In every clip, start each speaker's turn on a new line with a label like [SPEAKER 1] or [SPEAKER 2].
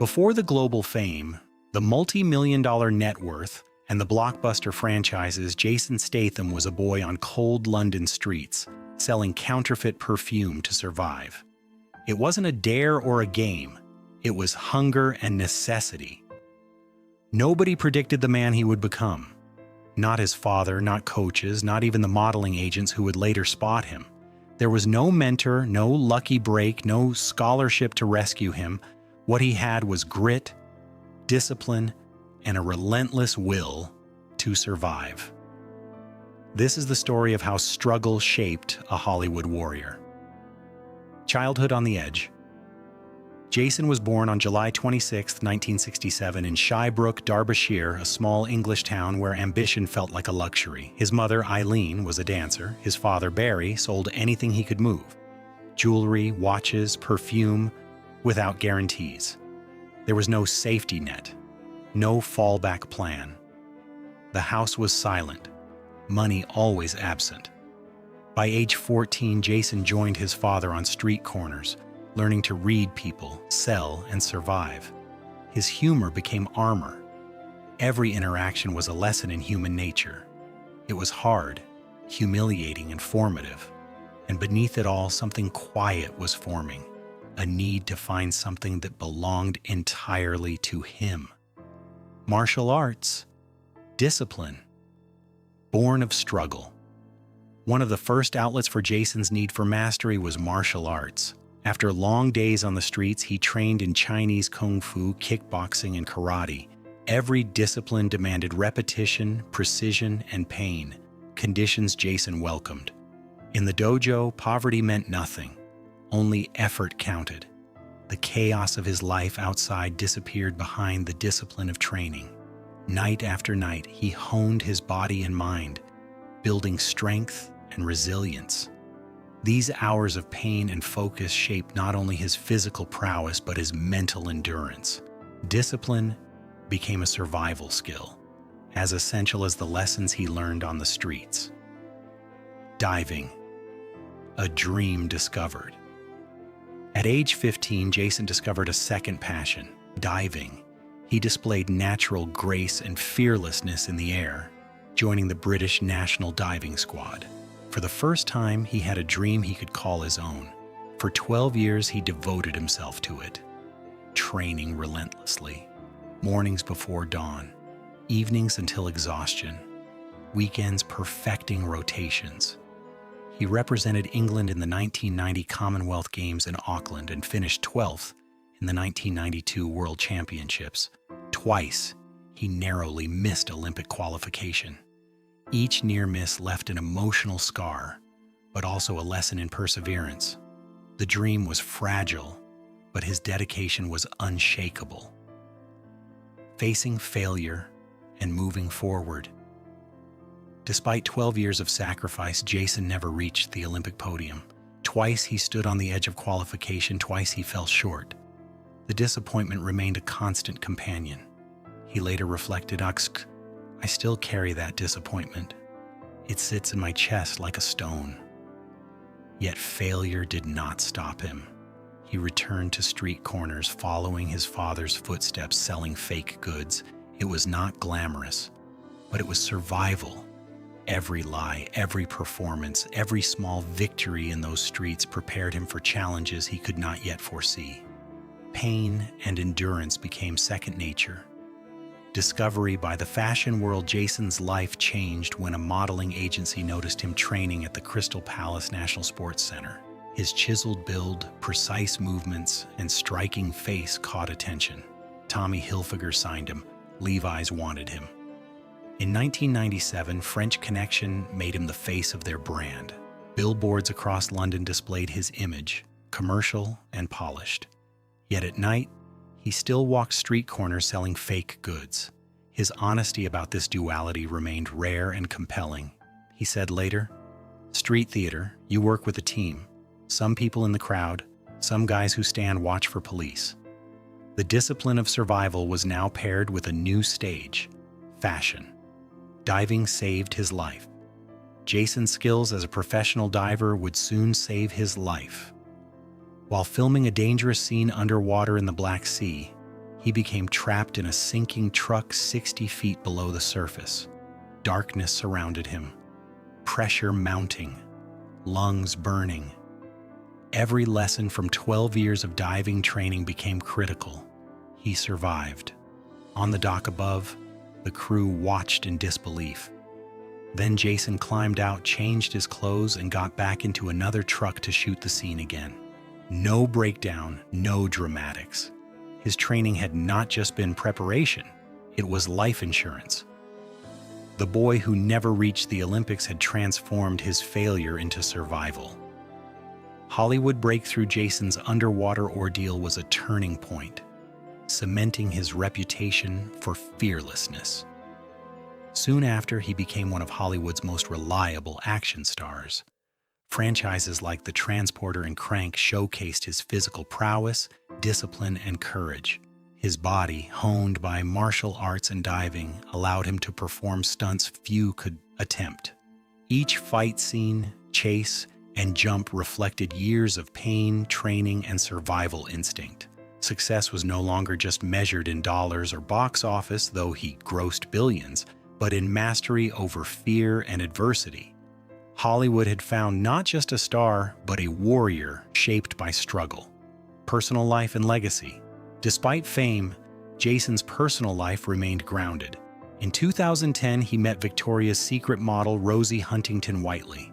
[SPEAKER 1] Before the global fame, the multi-million-dollar net worth, and the blockbuster franchises, Jason Statham was a boy on cold London streets, selling counterfeit perfume to survive. It wasn't a dare or a game. It was hunger and necessity. Nobody predicted the man he would become. Not his father, not coaches, not even the modeling agents who would later spot him. There was no mentor, no lucky break, no scholarship to rescue him. What he had was grit, discipline, and a relentless will to survive. This is the story of how struggle shaped a Hollywood warrior. Childhood on the edge. Jason was born on July 26, 1967 in Shirebrook, Derbyshire, a small English town where ambition felt like a luxury. His mother, Eileen, was a dancer. His father, Barry, sold anything he could move. Jewelry, watches, perfume, without guarantees. There was no safety net, no fallback plan. The house was silent, money always absent. By age 14, Jason joined his father on street corners, learning to read people, sell, and survive. His humor became armor. Every interaction was a lesson in human nature. It was hard, humiliating, and formative. And beneath it all, something quiet was forming, a need to find something that belonged entirely to him. Martial arts, discipline, born of struggle. One of the first outlets for Jason's need for mastery was martial arts. After long days on the streets, he trained in Chinese kung fu, kickboxing, and karate. Every discipline demanded repetition, precision, and pain, conditions Jason welcomed. In the dojo, poverty meant nothing. Only effort counted. The chaos of his life outside disappeared behind the discipline of training. Night after night, he honed his body and mind, building strength and resilience. These hours of pain and focus shaped not only his physical prowess, but his mental endurance. Discipline became a survival skill, as essential as the lessons he learned on the streets. Diving, a dream discovered. At age 15, Jason discovered a second passion, diving. He displayed natural grace and fearlessness in the air, joining the British National Diving Squad. For the first time, he had a dream he could call his own. For 12 years, he devoted himself to it, training relentlessly. Mornings before dawn, evenings until exhaustion, weekends perfecting rotations. He represented England in the 1990 Commonwealth Games in Auckland and finished 12th in the 1992 World Championships. Twice, he narrowly missed Olympic qualification. Each near miss left an emotional scar, but also a lesson in perseverance. The dream was fragile, but his dedication was unshakable. Facing failure and moving forward. Despite 12 years of sacrifice, Jason never reached the Olympic podium. Twice he stood on the edge of qualification, twice he fell short. The disappointment remained a constant companion. He later reflected, I still carry that disappointment. It sits in my chest like a stone. Yet failure did not stop him. He returned to street corners, following his father's footsteps, selling fake goods. It was not glamorous, but it was survival. Every lie, every performance, every small victory in those streets prepared him for challenges he could not yet foresee. Pain and endurance became second nature. Discovery by the fashion world. Jason's life changed when a modeling agency noticed him training at the Crystal Palace National Sports Center. His chiseled build, precise movements, and striking face caught attention. Tommy Hilfiger signed him. Levi's wanted him. In 1997, French Connection made him the face of their brand. Billboards across London displayed his image, commercial and polished. Yet at night, he still walked street corners selling fake goods. His honesty about this duality remained rare and compelling. He said later, "Street theater, you work with a team. Some people in the crowd, some guys who stand watch for police." The discipline of survival was now paired with a new stage, fashion. Diving saved his life. Jason's skills as a professional diver would soon save his life. While filming a dangerous scene underwater in the Black Sea, he became trapped in a sinking truck 60 feet below the surface. Darkness surrounded him, pressure mounting, lungs burning. Every lesson from 12 years of diving training became critical. He survived. On the dock above, the crew watched in disbelief. Then Jason climbed out, changed his clothes, and got back into another truck to shoot the scene again. No breakdown, no dramatics. His training had not just been preparation, it was life insurance. The boy who never reached the Olympics had transformed his failure into survival. Hollywood breakthrough Jason's underwater ordeal was a turning point, cementing his reputation for fearlessness. Soon after, he became one of Hollywood's most reliable action stars. Franchises like The Transporter and Crank showcased his physical prowess, discipline, and courage. His body, honed by martial arts and diving, allowed him to perform stunts few could attempt. Each fight scene, chase, and jump reflected years of pain, training, and survival instinct. Success was no longer just measured in dollars or box office, though he grossed billions, but in mastery over fear and adversity. Hollywood had found not just a star, but a warrior shaped by struggle, personal life, and legacy. Despite fame, Jason's personal life remained grounded. In 2010, he met Victoria's Secret model Rosie Huntington-Whiteley.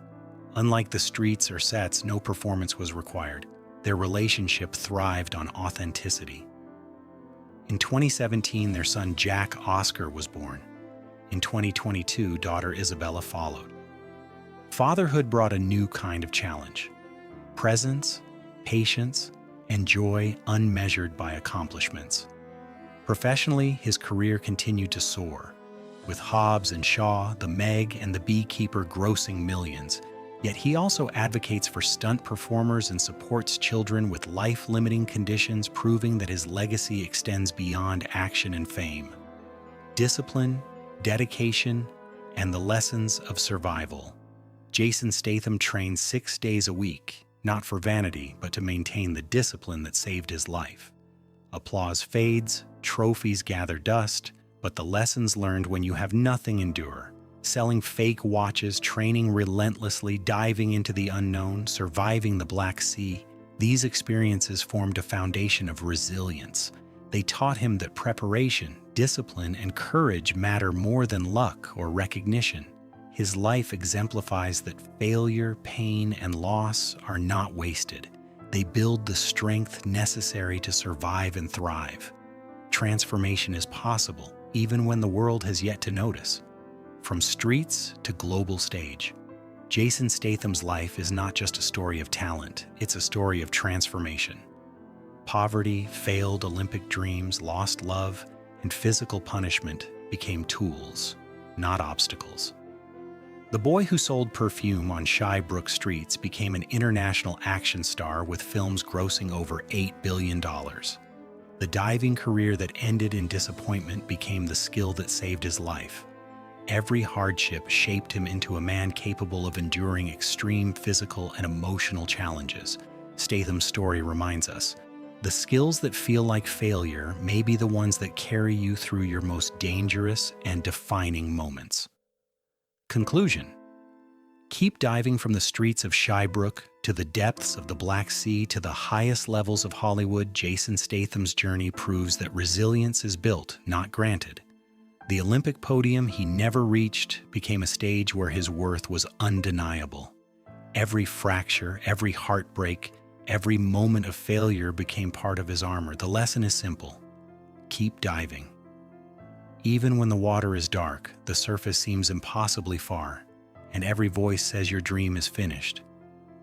[SPEAKER 1] Unlike the streets or sets, no performance was required. Their relationship thrived on authenticity. In 2017, their son Jack Oscar was born. In 2022, daughter Isabella followed. Fatherhood brought a new kind of challenge: presence, patience, and joy unmeasured by accomplishments. Professionally, his career continued to soar, with Hobbs and Shaw, The Meg, and The Beekeeper grossing millions. Yet he also advocates for stunt performers and supports children with life-limiting conditions, proving that his legacy extends beyond action and fame. Discipline, dedication, and the lessons of survival. Jason Statham trained 6 days a week, not for vanity, but to maintain the discipline that saved his life. Applause fades, trophies gather dust, but the lessons learned when you have nothing endure. Selling fake watches, training relentlessly, diving into the unknown, surviving the Black Sea, these experiences formed a foundation of resilience. They taught him that preparation, discipline, and courage matter more than luck or recognition. His life exemplifies that failure, pain, and loss are not wasted. They build the strength necessary to survive and thrive. Transformation is possible, even when the world has yet to notice. From streets to global stage, Jason Statham's life is not just a story of talent, it's a story of transformation. Poverty, failed Olympic dreams, lost love, and physical punishment became tools, not obstacles. The boy who sold perfume on Shirebrook streets became an international action star with films grossing over $8 billion. The diving career that ended in disappointment became the skill that saved his life. Every hardship shaped him into a man capable of enduring extreme physical and emotional challenges. Statham's story reminds us, the skills that feel like failure may be the ones that carry you through your most dangerous and defining moments. Conclusion: keep diving from the streets of Shirebrook to the depths of the Black Sea to the highest levels of Hollywood. Jason Statham's journey proves that resilience is built, not granted. The Olympic podium he never reached became a stage where his worth was undeniable. Every fracture, every heartbreak, every moment of failure became part of his armor. The lesson is simple: keep diving. Even when the water is dark, the surface seems impossibly far, and every voice says your dream is finished.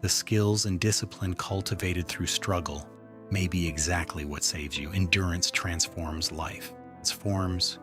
[SPEAKER 1] The skills and discipline cultivated through struggle may be exactly what saves you. Endurance transforms life. It transforms